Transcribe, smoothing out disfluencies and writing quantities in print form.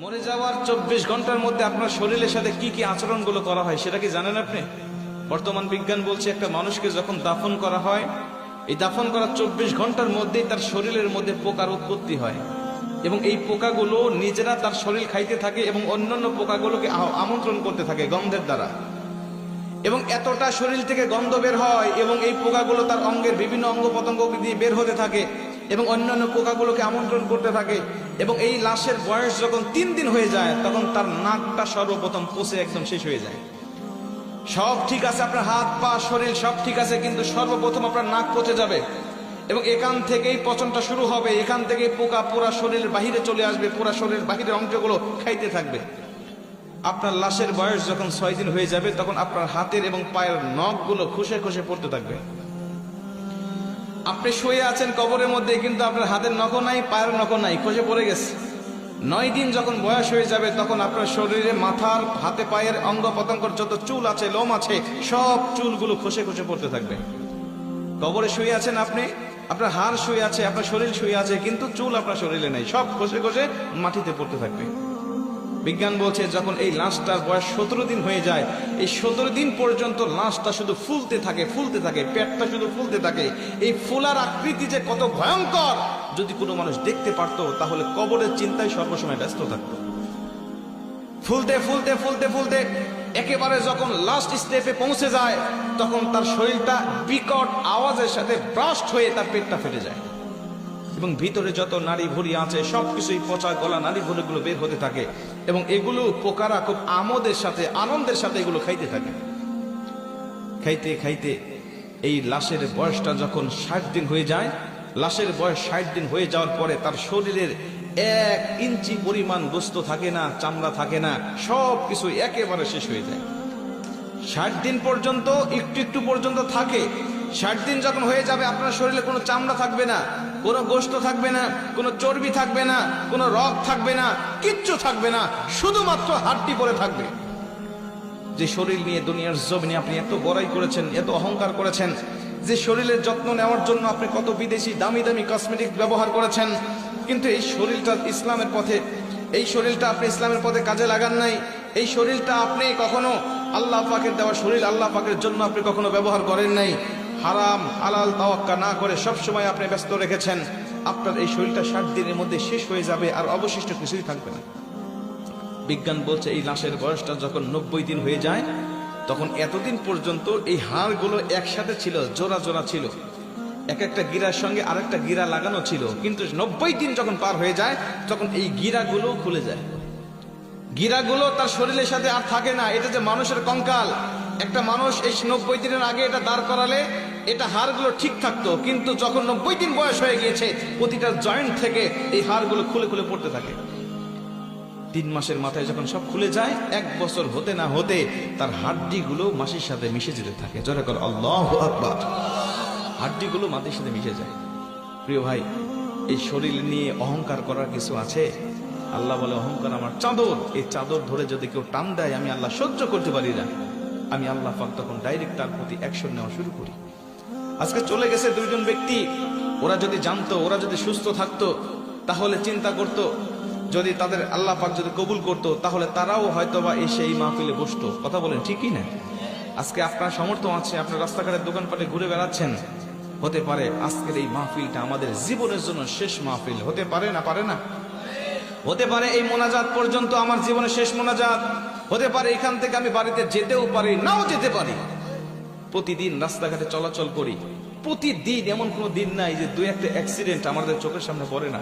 মরে যাওয়ার 24 ঘন্টার মধ্যে আপনার শরীরের সাথে কি কি আচরণগুলো করা হয় সেটা কি জানেন আপনি? বর্তমান বিজ্ঞান বলছে একটা মানুষকে যখন দাফন করা হয়, এই দাফন করার 24 ঘন্টার মধ্যেই তার শরীরের মধ্যে পোকার উৎপত্তি হয় এবং এই পোকাগুলো নিজেরা তার শরীর খাইতে থাকে এবং অন্যান্য পোকাগুলোকে আমন্ত্রণ করতে থাকে গন্ধের দ্বারা, এবং এতটা শরীর থেকে গন্ধ বের হয় এবং এই পোকাগুলো তার অঙ্গের বিভিন্ন অঙ্গ প্রত্যঙ্গ দিয়ে বের হতে থাকে এবং অন্যান্য পোকাগুলোকে আমন্ত্রণ করতে থাকে। এবং এই লাশের বয়স যখন 3 দিন হয়ে যায় তখন তার নাকটা সর্বপ্রথম পচে একদম শেষ হয়ে যায়। সব ঠিক আছে, আপনার হাত পা শরীর সব ঠিক আছে, কিন্তু সর্বপ্রথম আপনার নাক পচে যাবে এবং এখান থেকেই পচনটা শুরু হবে। এখান থেকেই পোকা পুরা শরীরের বাহিরে চলে আসবে, পুরা শরীরের বাহিরের অংশগুলো খাইতে থাকবে। আপনার লাশের বয়স যখন 6 দিন হয়ে যাবে তখন আপনার হাতের এবং পায়ের নখগুলো খসে খসে পড়তে থাকবে। আপনি শুয়ে আছেন কবরের মধ্যে, কিন্তু আপনার হাতের নখও নাই, পায়ের নখও নাই, খসে পড়ে গেছে। 9 দিন যখন বয়স হয়ে যাবে তখন আপনার শরীরে মাথার হাতে পায়ের অঙ্গ প্রত্যঙ্গের যত চুল আছে, লোম আছে, সব চুলগুলো খসে খসে পড়তে থাকবে। কবরে শুয়ে আছেন আপনি, আপনার হাড় শুয়ে আছে, আপনার শরীর শুয়ে আছে, কিন্তু চুল আপনার শরীরে নেই, সব খসে খসে মাটিতে পড়তে থাকবে। বিজ্ঞান বলছে যখন এই লাশটার বয়স 17 দিন হয়ে যায়, এই 17 দিন পর্যন্ত লাশটা শুধু ফুলতে থাকে, ফুলতে থাকে, পেটটা শুধু ফুলতে থাকে। এই ফুলার আকৃতি যে কত ভয়ঙ্কর, যদি কোনো মানুষ দেখতে পারতো তাহলে কবরের চিন্তায় সর্বসময় ব্যস্ত থাকতো। ফুলতে ফুলতে ফুলতে ফুলতে একেবারে যখন লাস্ট স্টেপে পৌঁছে যায় তখন তার শরীরটা বিকট আওয়াজের সাথে ব্রাস্ট হয়ে তার পেটটা ফেটে যায় এবং ভিতরে যত নাড়ি ভুঁড়ি আছে সবকিছুই পচা গলা নাড়ি ভুঁড়িগুলো বের হতে থাকে এবং এগুলো পোকারা খুব আমোদের সাথে, আনন্দের সাথে এগুলো খাইতে থাকে। খাইতে খাইতে এই লাশের বয়সটা যখন 60 দিন হয়ে যায়, লাশের বয়স 60 দিন হয়ে যাওয়ার পরে তার শরীরের 1 ইঞ্চি পরিমাণ গোস্ত থাকে না, চামড়া থাকে না, সব কিছু একেবারে শেষ হয়ে যায়। 60 দিন পর্যন্ত একটু একটু পর্যন্ত থাকে। 60 দিন যখন হয়ে যাবে আপনার শরীরে কোনো চামড়া থাকবে না, কোনো গোস্ত থাকবে না, কোনো চর্বি থাকবে না, কোনো রগ থাকবে না, কিচ্ছু থাকবে না, শুধুমাত্র হাড্ডি পড়ে থাকবে। যে শরীর নিয়ে দুনিয়ার জমিনে আপনি এত বড়াই করেছেন, এত অহংকার করেছেন, যে শরীরের যত্ন নেওয়ার জন্য আপনি কত বিদেশি দামি দামি কসমেটিক ব্যবহার করেছেন, কিন্তু এই শরীরটা ইসলামের পথে, এই শরীরটা আপনি ইসলামের পথে কাজে লাগান নাই। এই শরীরটা আপনি কখনো আল্লাহ পাকের দেওয়া শরীর, আল্লাহ পাকের জন্য আপনি কখনো ব্যবহার করেন নাই। হারাম হালাল তাওয়াক্কা না করে সবসময় আপনি ব্যস্ত রেখেছেন। আপনার এই শরীরটা 60 দিনের মধ্যে শেষ হয়ে যাবে, আর অবশিষ্ট কিছুই থাকবে না। বিজ্ঞান বলছে এই লাশের বয়সটা যখন 90 দিন হয়ে যায় তখন এতদিন পর্যন্ত এই হাড়গুলো একসাথে ছিল, জোড়া জোড়া ছিল, এক একটা গিরার সঙ্গে আরেকটা গিরা লাগানো ছিল, কিন্তু 90 দিন যখন পার হয়ে যায় তখন এই গিরাগুলো খুলে যায়। গিরাগুলো তার শরীরের সাথে আর থাকে না। এটা যে মানুষের কঙ্কাল, একটা মানুষ এই 90 দিনের আগে এটা দাঁড় করালে এটা হাড়গুলো ঠিক থাকতো, কিন্তু যখন 90 দিন বয়স হয়ে গিয়েছে প্রতিটা জয়েন্ট থেকে এই হাড়গুলো খুলে খুলে পড়তে থাকে। 3 মাসের মাথায় যখন সব খুলে যায়, 1 বছর হতে না হতে তার হাড্ডিগুলো মাটির সাথে মিশে যেতে থাকে। জোরে করে আল্লাহু আকবার। হাড্ডিগুলো মাটির সাথে মিশে যায়। প্রিয় ভাই, এই শরীর নিয়ে অহংকার করার কিছু আছে? আল্লাহ বলে অহংকার আমার চাদর, এই চাদর ধরে যদি কেউ টান দেয় আমি আল্লাহ সহ্য করতে পারি না। আমি আল্লাহ পাক তখন ডাইরেক্ট তার প্রতি অ্যাকশন নেওয়া শুরু করি। আজকে চলে গেছে 2 জন ব্যক্তি, ওরা যদি জানতো, ওরা যদি সুস্থ থাকতো তাহলে চিন্তা করতো, যদি তাদের আল্লাহ পাক যদি কবুল করতো তাহলে তারাও হয়তোবা এসে এই মাহফিলে বসতো। কথা বলেন ঠিক কি না? আজকে আপনার সামর্থ্য আছে, আপনার রাস্তাঘাটের দোকানপাটে ঘুরে বেড়াচ্ছেন, হতে পারে আজকের এই মাহফিলটা আমাদের জীবনের জন্য শেষ মাহফিল হতে পারে না? পারে না? হতে পারে এই মোনাজাত পর্যন্ত আমার জীবনের শেষ মোনাজাত হতে পারে, এখান থেকে আমি বাড়িতে যেতেও পারি, নাও যেতে পারি। প্রতিদিন রাস্তাঘাটে চলাচল করি, প্রতিদিন এমন কোনো দিন নাই যে 2-1টা অ্যাক্সিডেন্ট আমাদের চোখের সামনে পড়ে না।